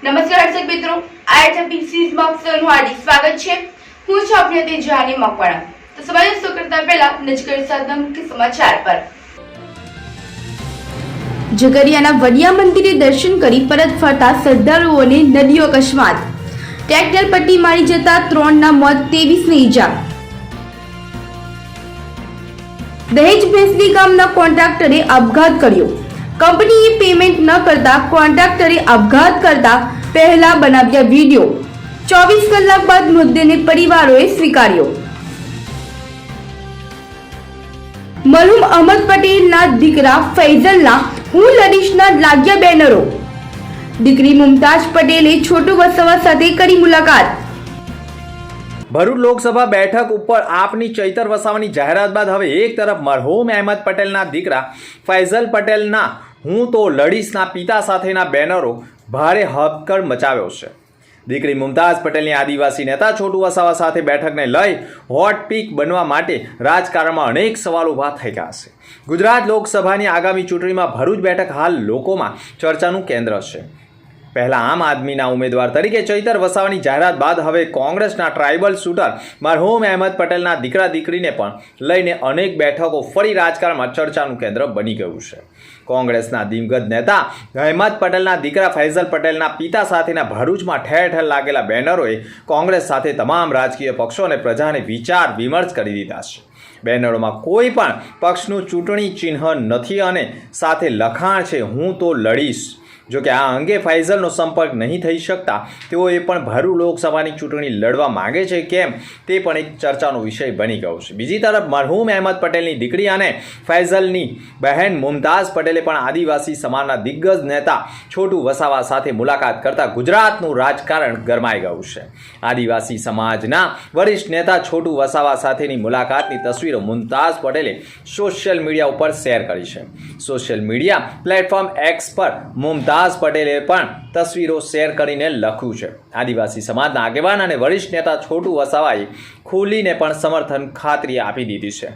નમસ્કાર દર્શક મિત્રો, આઈએચપી સિરીઝમાં આપ સૌનું હાર્દિક સ્વાગત છે। હું છું આપની તેજાની મકવાણા। તો સમાચાર શરૂ કરતા પહેલા નજર કરીએ આજના મુખ્ય સમાચાર પર। ઝઘડિયાના વડિયા મંદિરે દર્શન કરી પરત ફરતા શ્રદ્ધાળુઓને નદીઓ અકસ્માત, ટ્રેક્ટર પટ્ટી મારી જતા 3ના મોત, 23ને ઈજા। દહેજ ભેંસલી ગામના કોન્ટ્રાક્ટરે આપઘાત કર્યો। કંપનીએ પેમેન્ટ ન કરતા કોન્ટ્રાક્ટરે આપઘાત કરતા પહેલા બનાવ્યા વીડિયો। 24 કલાક બાદ મૃતદેહને પરિવારોએ સ્વીકાર્યો। મરહુમ અહમદ પટેલના દીકરા ફૈઝલના હું લડીશના લાગ્યા બેનરો। દીકરી મુમતાજ પટેલે છોટુ વસાવા સાથે કરી મુલાકાત। ભરૂચ લોકસભા બેઠક ઉપર આપની ચૈતર વસાવાની જાહેરાત બાદ હવે એક તરફ મરહૂમ અહેમદ પટેલના દીકરા ફૈઝલ પટેલના હું તો લડીશના પિતા સાથેના બેનરો ભારે હબકડ મચાવ્યો છે। દીકરી મુમતાઝ પટેલની આદિવાસી નેતા છોટુ વસાવા સાથે બેઠકને લઈ હોટ પીક બનવા માટે રાજકારણમાં અનેક સવાલ ઊભા થઈ ગયા છે। ગુજરાત લોકસભાની આગામી ચૂંટણીમાં ભરૂચ બેઠક હાલ લોકોમાં ચર્ચાનું કેન્દ્ર છે। પહેલા આમ આદમીના ઉમેદવાર તરીકે ચૈતર વસાવાની જાહેરાત બાદ હવે કોંગ્રેસના ટ્રાઇબલ શૂટર મરહૂમ અહેમદ પટેલના દીકરા દીકરીને પણ લઈને અનેક બેઠકો ફરી રાજકારણમાં ચર્ચાનું કેન્દ્ર બની ગયું છે। કોંગ્રેસના દિવંગત નેતા અહેમદ પટેલના દીકરા ફૈઝલ પટેલના પિતા સાથેના ભરૂચમાં ઠેર ઠેર લાગેલા બેનરોએ કોંગ્રેસ સાથે તમામ રાજકીય પક્ષો અને પ્રજાને વિચાર વિમર્શ કરી દીધા છે। બેનરોમાં કોઈ પણ પક્ષનું ચૂંટણી ચિહ્ન નથી અને સાથે લખાણ છે હું તો લડીશ। જોકે આ અંગે ફૈઝલનો સંપર્ક નહીં થઈ શકતા તેઓએ પણ ભરૂચ લોકસભાની ચૂંટણી લડવા માંગે છે કેમ તે પણ એક ચર્ચાનો વિષય બની ગયો છે। બીજી તરફ મરહૂમ અહેમદ પટેલની દીકરી અને ફૈઝલની બહેન મુમતાઝ પટેલે પણ આદિવાસી સમાજના દિગ્ગજ નેતા છોટુ વસાવા સાથે મુલાકાત કરતા ગુજરાતનું રાજકારણ ગરમાઈ ગયું છે। આદિવાસી સમાજના વરિષ્ઠ નેતા છોટુ વસાવા સાથેની મુલાકાતની તસવીરો મુમતાઝ પટેલે સોશિયલ મીડિયા ઉપર શેર કરી છે। સોશિયલ મીડિયા પ્લેટફોર્મ એક્સ પર મુમતાઝ પટેલે પણ તસવીરો શેર કરીને લખ્યું છે આદિવાસી સમાજના આગેવાન અને વરિષ્ઠ નેતા છોટુ વસાવાએ ખુલીને પણ સમર્થન ખાતરી આપી દીધી છે।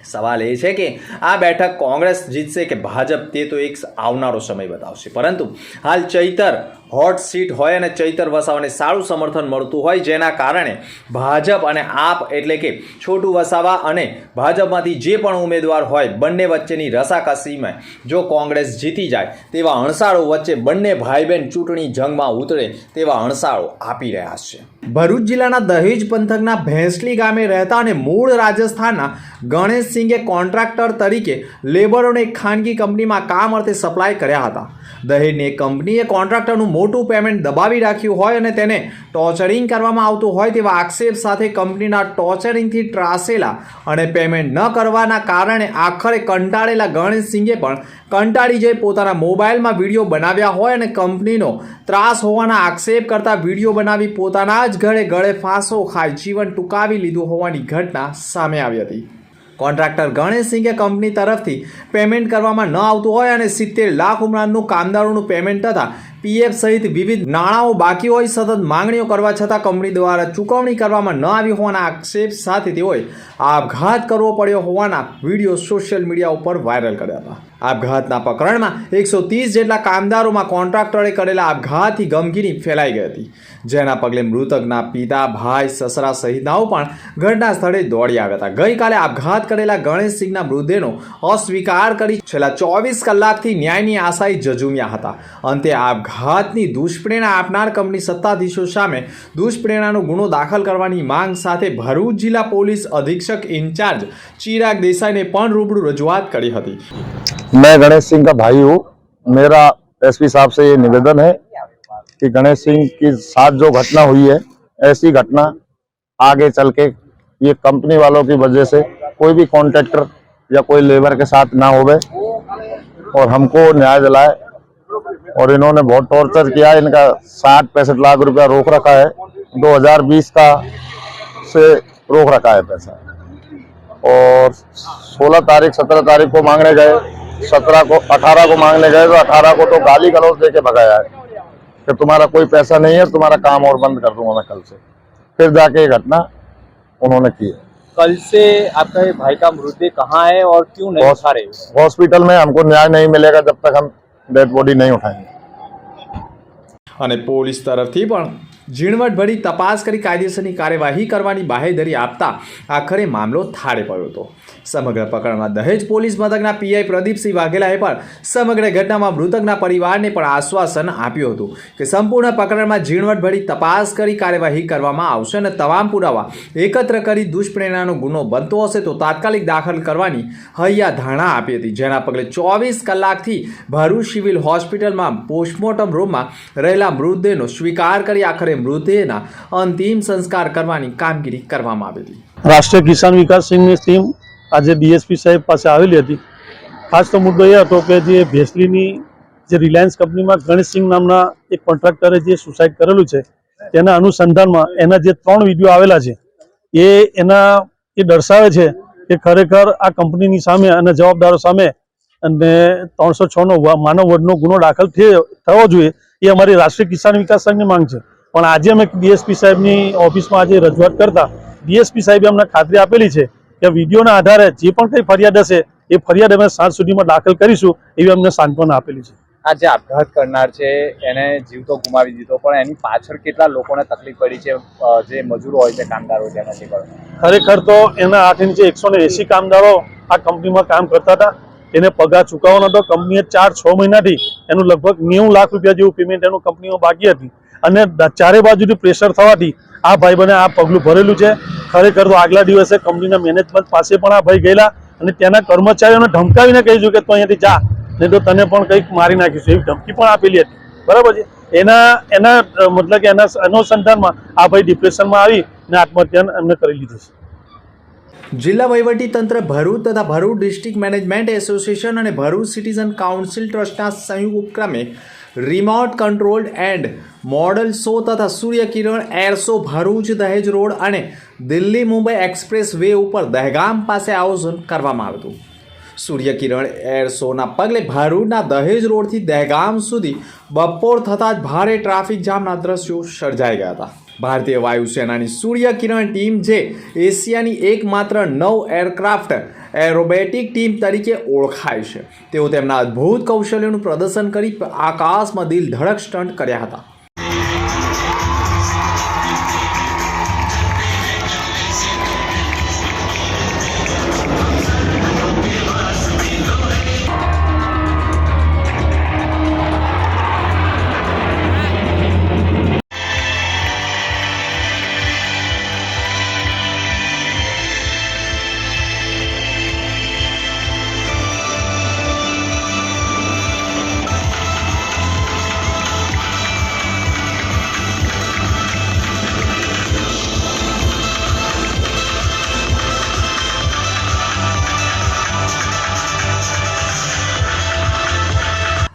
સવાલ એ છે કે આ બેઠક કોંગ્રેસ જીતશે કે ભાજપ તે તો એક આવનારો સમય બતાવશે, પરંતુ હાલ ચૈતર હોટ સીટ હોય અને ચૈતર વસાવાને સારું સમર્થન મળતું હોય જેના કારણે ભાજપ અને આપ એટલે કે છોટુ વસાવા અને ભાજપમાંથી જે પણ ઉમેદવાર હોય બંને વચ્ચેની રસાકસીમાં જો કોંગ્રેસ જીતી જાય તેવા અણસારો વચ્ચે બંને ભાઈ બહેન ચૂંટણી જંગમાં ઉતરે તેવા અણસારો આપી રહ્યા છે। ભરૂચ જિલ્લાના દહેજ પંથકના ભેંસલી ગામે રહેતા અને મૂળ રાજસ્થાનના ગણેશ સિંઘે કોન્ટ્રાક્ટર તરીકે લેબરોને ખાનગી કંપનીમાં કામ અર્થે સપ્લાય કર્યા હતા। દહેજની એક કંપનીએ કોન્ટ્રાક્ટરનું મોટું પેમેન્ટ દબાવી રાખ્યું હોય અને તેને ટોર્ચરિંગ કરવામાં આવતું હોય તેવા આક્ષેપ સાથે કંપનીના ટોર્ચરિંગથી ત્રાસેલા અને પેમેન્ટ ન કરવાના કારણે આખરે કંટાળેલા ગણેશ સિંઘે પણ કંટાળી જઈ પોતાના મોબાઈલમાં વિડીયો બનાવ્યા હોય અને કંપનીનો ત્રાસ હોવાના આક્ષેપ કરતા વિડીયો બનાવી પોતાના જ ગળે ફાંસો ખાઈ જીવન ટૂંકાવી લીધું હોવાની ઘટના સામે આવી હતી। કોન્ટ્રાક્ટર ગણેશ સિંઘે કંપની તરફથી પેમેન્ટ કરવામાં ન આવતું હોય અને 70 લાખ ઉપરાંતનું કામદારોનું પેમેન્ટ તથા પીએફ સહિત વિવિધ નાણાંઓ બાકી હોય સતત માંગણીઓ કરવા છતાં કંપની દ્વારા ચૂકવણી કરવામાં ન આવી હોવાના આક્ષેપ સાથે તેઓએ આપઘાત કરવો પડ્યો હોવાના વિડીયો સોશિયલ મીડિયા ઉપર વાયરલ કર્યા હતા। આપઘાતના પ્રકરણમાં 130 જેટલા કામદારોમાં કોન્ટ્રાક્ટરે કરેલા આપઘાતથી ગમગીની ફેલાઈ ગઈ હતી, જેના પગલે મૃતકના પિતા, ભાઈ, સસરા સહિતનાઓ પણ ઘટના સ્થળે દોડી આવ્યા હતા। ગઈકાલે આપઘાત કરેલા ગણેશ સિંઘના મૃતદેહનો અસ્વીકાર કરી છેલ્લા 24 કલાકથી ન્યાયની આશાએ ઝઝૂમ્યા હતા। અંતે આપઘાતની દુષ્પ્રેરણા આપનાર કંપની સત્તાધીશો સામે દુષ્પ્રેરણાનો ગુનો દાખલ કરવાની માંગ સાથે ભરૂચ જિલ્લા પોલીસ અધિક્ષક ઇન્ચાર્જ ચિરાગ દેસાઈને પણ રૂબરૂ રજૂઆત કરી હતી। मैं गणेश सिंह का भाई हूँ। मेरा एसपी साहब से ये निवेदन है कि गणेश सिंह के साथ जो घटना हुई है ऐसी घटना आगे चल के ये कंपनी वालों की वजह से कोई भी कॉन्ट्रैक्टर या कोई लेबर के साथ ना होवे और हमको न्याय दिलाए। और इन्होंने बहुत टॉर्चर किया। इनका 60-65 लाख रुपया रोक रखा है, 2020 का से रोक रखा है पैसा। और 16 तारीख 17 तारीख को मांगने गए, 17 को 18 को मांगने गए तो 18 को तो गाली गलौज देके भगाया है कि तुम्हारा कोई पैसा नहीं है, तुम्हारा काम और बंद कर दूंगा मैं कल से। फिर जाके ये घटना उन्होंने की है। कल से आपका भाई का मृतदेह कहाँ है और क्यों नहीं उठा रहे? हॉस्पिटल में। हमको न्याय नहीं मिलेगा जब तक हम डेड बॉडी नहीं उठाएंगे। અને પોલીસ તરફથી પણ ઝીણવટભરી તપાસ કરી કાયદેસરની કાર્યવાહી કરવાની બાહેધરી આપતા આખરે મામલો થાળે પડ્યો હતો. સમગ્ર પ્રકરણમાં દહેજ પોલીસ મથકના પીઆઈ પ્રદીપસિંહ વાઘેલાએ પણ સમગ્ર ઘટનામાં મૃતકના પરિવારને પણ આશ્વાસન આપ્યું હતું કે સંપૂર્ણ પ્રકરણમાં ઝીણવટભરી તપાસ કરી કાર્યવાહી કરવામાં આવશે અને તમામ પુરાવા એકત્ર કરી દુષ્પ્રેરણાનો ગુનો બનતો હશે તો તાત્કાલિક દાખલ કરવાની હૈયાધારણા આપી હતી. જેના પગલે 24 કલાકથી ભરૂચ સિવિલ હોસ્પિટલમાં પોસ્ટમોર્ટમ રૂમમાં રહેલા મૃતદેહનો સ્વીકાર કરી આખરે મૃતદેહના અંતિમ સંસ્કાર કરવાની કામગીરી કરવામાં આવી હતી. રાષ્ટ્રીય કિસાન વિકાસ સંઘની ટીમ આજે ડીએસપી સાહેબ પાસે આવેલી હતી. ખાસ તો મુદ્દો એ હતો કે જે ભેસલીની જે રિલાયન્સ કંપનીમાં ગણેશસિંહ નામના એક કોન્ટ્રાક્ટરે જે સુસાઇડ કરેલું છે તેના અનુસંધાનમાં એના જે 3 વિડીયો આવેલા છે એ દર્શાવે છે કે ખરેખર આ કંપનીની સામે અને જવાબદારો સામે અને 306નો માનવ વધનો ગુનો દાખલ થવો જોઈએ એ અમારી રાષ્ટ્રીય કિસાન વિકાસ સંઘની માંગ છે. પણ આજે અમે ડીએસપી સાહેબની ઓફિસમાં આજે રજૂઆત કરતા ડીએસપી સાહેબે અમને ખાતરી આપેલી છે કે વિડીયોના આધારે જે પણ કંઈ ફરિયાદ હશે એ ફરિયાદ અમે 7 સુધીમાં દાખલ કરીશું એવી અમને સાંત્વના આપેલી છે. આ જે આપઘાત કરનાર છે એને જીવ તો ગુમાવી દીધો, પણ એની પાછળ કેટલા લોકોને તકલીફ પડી છે? જે મજૂરો હોય છે, કામદારો છે, એના જે ખરેખર તો એના 8 નીચે 180 કામદારો આ કંપનીમાં કામ કરતા હતા. એને પગાર ચૂકવવાનો હતો. કંપનીએ 4-6 મહિનાથી એનું લગભગ 90 લાખ રૂપિયા જેવું પેમેન્ટ એનું કંપનીમાં બાકી હતી અને ચારે બાજુથી પ્રેશર થવાથી આ ભાઈબંધે આ પગલું ભરેલું છે. ખરેખર તો આગલા દિવસે કંપનીના મેનેજમેન્ટ પાસે પણ આ ભાઈ ગયેલા અને ત્યાંના કર્મચારીઓને ધમકાવીને કહીશું કે તું અહીંયાથી જા, નહીં તો તને પણ કંઈક મારી નાખીશું એવી ધમકી પણ આપેલી હતી. બરાબર છે. એના મતલબ કે એના અનુસંધાનમાં આ ભાઈ ડિપ્રેશનમાં આવી અને આત્મહત્યા એમને કરી લીધી છે. જિલ્લા વહીવટીતંત્ર ભરૂચ તથા ભરૂચ ડિસ્ટ્રિક્ટ મેનેજમેન્ટ એસોસિએશન અને ભરૂચ સિટીઝન કાઉન્સિલ ટ્રસ્ટના સંયુક્ત ઉપક્રમે remote controlled and model show તથા સૂર્યકિરણ એર શો ભરૂચ દહેજ રોડ અને દિલ્હી મુંબઈ એક્સપ્રેસ વે ઉપર દહેગામ પાસે આયોજન કરવામાં આવ્યું હતું. સૂર્યકિરણ એર શોના પગલે ભરૂચના દહેજ રોડથી દહેગામ સુધી બપોર થતાં જ ભારે ટ્રાફિક જામના દ્રશ્યો સર્જાઈ ગયા હતા. ભારતીય વાયુસેનાની સૂર્યકિરણ ટીમ જે એશિયાની એકમાત્ર નવ એરક્રાફ્ટ એરોબેટિક ટીમ તરીકે ઓળખાય છે, તેઓ તેમના અદ્ભુત કૌશલ્યનું પ્રદર્શન કરી આકાશમાં દિલ ધડક સ્ટન્ટ કર્યા હતા.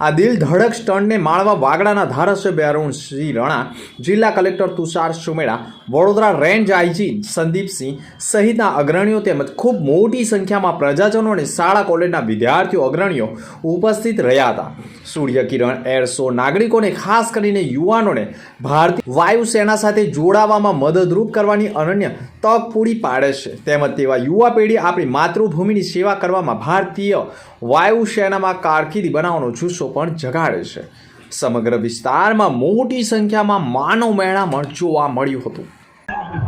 આ દિલ ધડક સ્ટન્ટને માળવા વાગડાના ધારાસભ્ય અરુણસિંહ રણા, જિલ્લા collector Tushar Sumera, Vadodara range IG Sandipsinh સહિતના અગ્રણીઓ તેમજ ખૂબ મોટી સંખ્યામાં પ્રજાજનો અને શાળા કોલેજના વિદ્યાર્થીઓ અગ્રણીઓ ઉપસ્થિત રહ્યા હતા. સૂર્યકિરણ એર શો નાગરિકોને ખાસ કરીને યુવાનોને ભારતીય વાયુસેના સાથે જોડાવામાં મદદરૂપ કરવાની અનન્ય તક પૂરી પાડે છે. તેમજ તેવા યુવા પેઢી આપણી માતૃભૂમિની સેવા કરવામાં ભારતીય વાયુસેનામાં કારકિર્દી બનાવવાનો જુસ્સો પણ જગાડે છે. સમગ્ર વિસ્તારમાં મોટી સંખ્યામાં માનવ મહેરામણ જોવા મળ્યું હતું.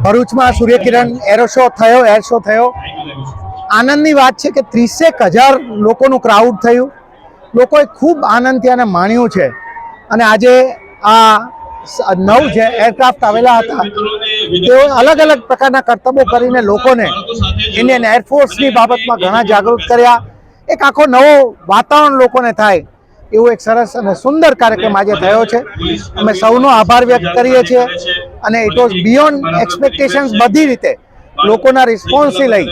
ભરૂચમાં સૂર્યકિરણ એર શો થયો. આનંદની વાત છે કે 30,000 લોકોનું ક્રાઉડ થયું. લોકોએ ખૂબ આનંદથી આને માણ્યું છે અને આજે આ 9 જે એરક્રાફ્ટ આવેલા હતા તેઓ અલગ અલગ પ્રકારના કરતબો કરીને લોકોને ઇન્ડિયન એરફોર્સની બાબતમાં ઘણા જાગૃત કર્યા. એક આખો નવો વાતાવરણ લોકોને થાય એવું એક સરસ અને સુંદર કાર્યક્રમ આજે થયો છે. અમે સૌનો આભાર વ્યક્ત કરીએ છીએ અને ઇટ વોઝ બિયોન્ડ એક્સપેક્ટેશન્સ. બધી રીતે લોકોના રિસ્પોન્સથી લઈ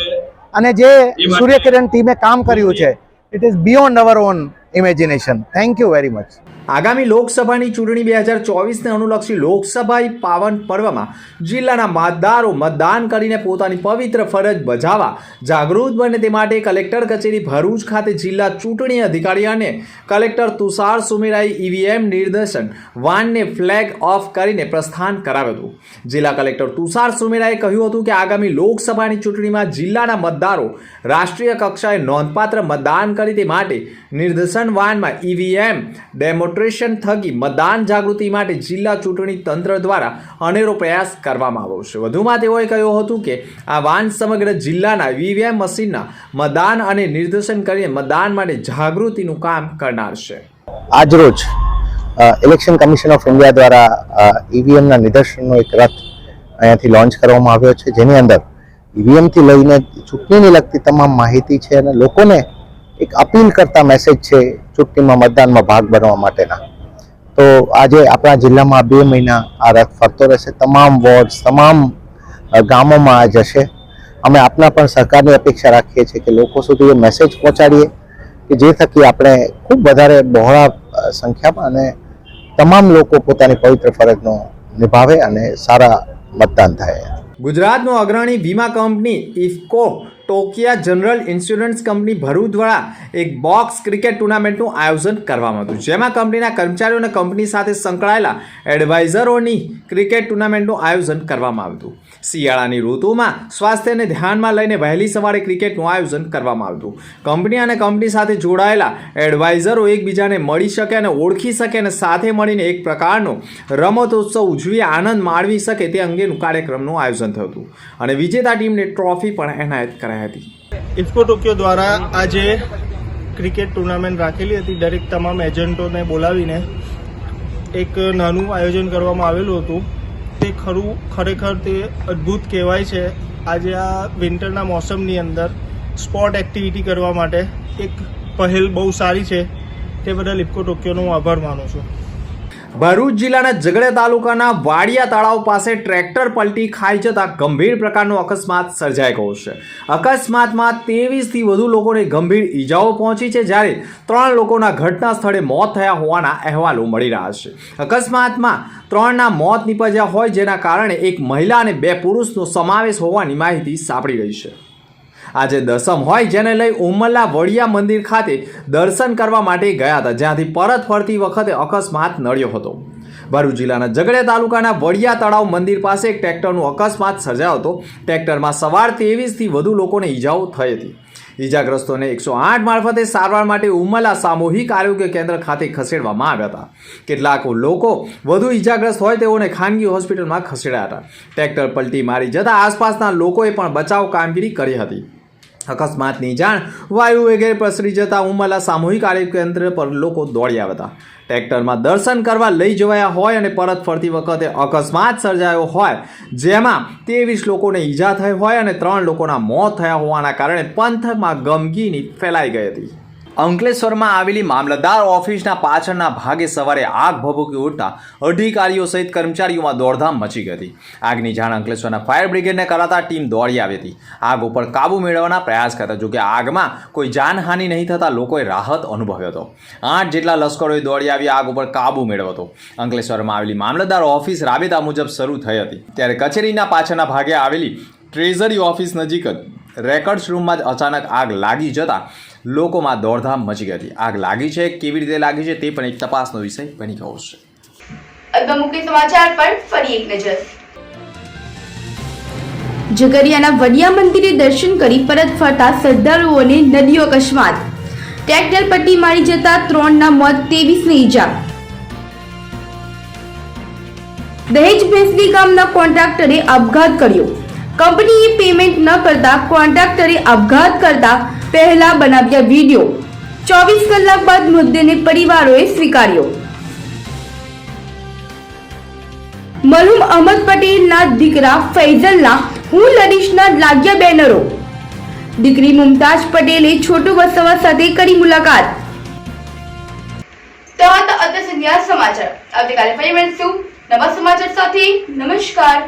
અને જે સૂર્યકિરણ ટીમે કામ કર્યું છે, it is beyond hour on imagination. Thank you very much. આગામી લોકસભાની ચૂંટણી 2024ને અનુલક્ષી લોકસભાઈ પાવન પર્વમાં જિલ્લાના મતદારો મતદાન કરીને પોતાની પવિત્ર ફરજ બજાવવા જાગૃત બને તે માટે કલેક્ટર કચેરી ભરૂચ ખાતે જિલ્લા ચૂંટણી અધિકારી અને કલેક્ટર તુષાર સુમેરાએ ઈવીએમ નિર્દેશન વાનને ફ્લેગ ઓફ કરીને પ્રસ્થાન કરાવ્યું હતું. જિલ્લા કલેક્ટર તુષાર સુમેરાએ કહ્યું હતું કે આગામી લોકસભાની ચૂંટણીમાં જિલ્લાના મતદારો રાષ્ટ્રીય કક્ષાએ નોંધપાત્ર મતદાન કરે તે માટે નિર્દેશન વાનમાં ઈવીએમ ડેમો ડેમોન્સ્ટ્રેશન થકી મતદાન જાગૃતિ માટે જિલ્લા ચૂંટણી તંત્ર દ્વારા અનેરો પ્રયાસ કરવામાં આવ્યો છે. વધુમાં તેઓએ કહ્યું હતું કે આ વાન સમગ્ર જિલ્લાના ઈવીએમ મશીનના મતદાન અને નિર્દેશન કરીને મતદાન માટે જાગૃતિનું કામ કરનાર છે. આજરોજ ઇલેક્શન કમિશન ઓફ ઇન્ડિયા દ્વારા ઈવીએમના નિદર્શનનો એક રથ અહીંયાથી લોન્ચ કરવામાં આવ્યો છે, જેની અંદર ઈવીએમથી લઈને ચૂંટણીને લગતી તમામ માહિતી છે અને લોકોને એક અપીલ કરતા મેસેજ છે ચૂંટણીમાં મતદાનમાં ભાગ બનવા માટેના. તો આજે આપણા જિલ્લામાં 2 મહિના આ રથ ફરતો રહેશે, તમામ વોર્ડ્સ, તમામ ગામોમાં આ જશે. અમે આપના પણ સહકારની અપેક્ષા રાખીએ છીએ કે લોકો સુધી એ મેસેજ પહોંચાડીએ કે જે થકી આપણે ખૂબ વધારે બહોળા સંખ્યામાં અને તમામ લોકો પોતાની પવિત્ર ફરજનો નિભાવે અને સારા મતદાન થાય. ગુજરાતનું અગ્રણી વીમા company IFFCO Tokio general insurance company Bharuch દ્વારા એક બોક્સ ક્રિકેટ ટુર્નામેન્ટનું આયોજન કરવામાં આવ્યું, જેમાં કંપનીના કર્મચારીઓ અને કંપની સાથે સંકળાયેલા એડવાઇઝરોની ક્રિકેટ ટુર્નામેન્ટનું આયોજન કરવામાં આવ્યું હતું. શિયાળાની ઋતુમાં સ્વાસ્થ્યને ધ્યાનમાં લઈને વહેલી સવારે ક્રિકેટનું આયોજન કરવામાં આવ્યું હતું. કંપની અને કંપની સાથે જોડાયેલા એડવાઇઝરો એકબીજાને મળી શકે અને ઓળખી શકે અને સાથે મળીને એક પ્રકારનો રમતોત્સવ ઉજવી આનંદ માણવી શકે તે અંગેનું કાર્યક્રમનું આયોજન થયું હતું અને વિજેતા ટીમને ટ્રોફી પણ એનાયત કરાઈ હતી. ઇફકો ટોક્યો દ્વારા આજે ક્રિકેટ ટુર્નામેન્ટ રાખેલી હતી. દરેક તમામ એજન્ટોને બોલાવીને એક નાનું આયોજન કરવામાં આવેલું હતું. તે ખરેખર તે અદ્ભુત કહેવાય છે. આજે આ વિન્ટરના મોસમની અંદર સ્પોર્ટ એક્ટિવિટી કરવા માટે એક પહેલ બહુ સારી છે. તે બદલ ઇફકો ટોક્યોનો હું આભાર માનું છું. ભરૂચ જિલ્લાના ઝઘડા તાલુકાના વાડિયા તળાવ પાસે ટ્રેક્ટર પલટી ખાઈ જતા ગંભીર પ્રકારનો અકસ્માત સર્જાઈ ગયો છે. અકસ્માતમાં 23થી વધુ લોકોને ગંભીર ઈજાઓ પહોંચી છે, જ્યારે 3 લોકોના ઘટના સ્થળે મોત થયા હોવાના અહેવાલો મળી રહ્યા છે. અકસ્માતમાં 3ના મોત નીપજ્યા હોય, જેના કારણે એક મહિલા અને 2 પુરુષનો સમાવેશ હોવાની માહિતી સાંપડી રહી છે. આજે દસમ હોય, જેને લઈ ઉમરલા વડિયા મંદિર ખાતે દર્શન કરવા માટે ગયા હતા, જ્યાંથી પરત ફરતી વખતે અકસ્માત નડ્યો હતો. ભરૂચ જિલ્લાના ઝઘડા તાલુકાના વડિયા તળાવ મંદિર પાસે એક ટ્રેક્ટરનો અકસ્માત સર્જાયો હતો. ટ્રેક્ટરમાં સવાર 23થી વધુ લોકોને ઈજાઓ થઈ હતી. ઈજાગ્રસ્તોને 108 મારફતે સારવાર માટે ઉમરલા સામૂહિક આરોગ્ય કેન્દ્ર ખાતે ખસેડવામાં આવ્યા હતા. કેટલાક લોકો વધુ ઈજાગ્રસ્ત હોય તેઓને ખાનગી હોસ્પિટલમાં ખસેડાયા હતા. ટ્રેક્ટર પલટી મારી જતા આસપાસના લોકોએ પણ બચાવ કામગીરી કરી હતી. અકસ્માતની જાણ વાયુ વેગે પ્રસરી જતા ઉમરલા સામૂહિક આરોગ્ય કેન્દ્ર પર લોકો દોડી આવ્યા હતા. ટ્રેક્ટરમાં દર્શન કરવા લઈ જવાયા હોય અને પરત ફરતી વખતે અકસ્માત સર્જાયો હોય, જેમાં 23 લોકોને ઈજા થઈ હોય અને 3 લોકોના મોત થયા હોવાના કારણે પંથકમાં ગમગીની ફેલાઈ ગઈ હતી. અંકલેશ્વરમાં આવેલી મામલતદાર ઓફિસના પાછળના ભાગે સવારે આગ ભભૂકી ઉઠતા અધિકારીઓ સહિત કર્મચારીઓમાં દોડધામ મચી ગઈ હતી. આગની જાણ અંકલેશ્વરના ફાયર બ્રિગેડને કરાતા ટીમ દોડી આવી હતી. આગ ઉપર કાબુ મેળવવાના પ્રયાસ કરતા, જોકે આગમાં કોઈ જાનહાનિ નહીં થતા લોકોએ રાહત અનુભવ્યો હતો. 8 જેટલા લશ્કરોએ દોડી આવી આગ ઉપર કાબુ મેળવ્યો હતો. અંકલેશ્વરમાં આવેલી મામલતદાર ઓફિસ રાબેતા મુજબ શરૂ થઈ હતી, ત્યારે કચેરીના પાછળના ભાગે આવેલી ટ્રેઝરી ઓફિસ નજીક જ રેકર્ડ્સ રૂમમાં જ અચાનક આગ લાગી જતા લોકોમાં દોડધામ મચી ગઈ હતી. આગ લાગી છે, કેવી રીતે લાગી છે તે પણ એક તપાસનો વિષય બની ગયો છે. અલ્પ મુખ્ય સમાચાર પર ફરી એક નજર. ઝઘડિયાના વડિયા મંદિરે દર્શન કરી પરત ફરતા શ્રદ્ધાળુઓને નદીઓ અકસ્માત. ટ્રેક્ટર પટ્ટી મારી જતા 3ના મોત, 23ને ઈજા. દહેજ ભેંસલી ગામના કોન્ટ્રાક્ટરે આપઘાત કર્યો. કંપનીએ પેમેન્ટ ન કરતા કોન્ટ્રાક્ટરે આપઘાત કરતા પહેલા બનાવ્યા વિડીયો. 24 કલાક બાદ મૃતદેહને પરિવારોએ સ્વીકાર્યો. મરહુમ અહમદ પટેલના દીકરા ફૈઝલના હું લડીશના લાગ્યા બેનરો. દીકરી મુમતાજ પટેલે છોટુ વસાવા સાથે કરી મુલાકાત. તો આ હતા અત્યાર સુધીના સમાચાર. આવતીકાલે ફરી મળીશું નવા સમાચાર સાથે. નમસ્કાર.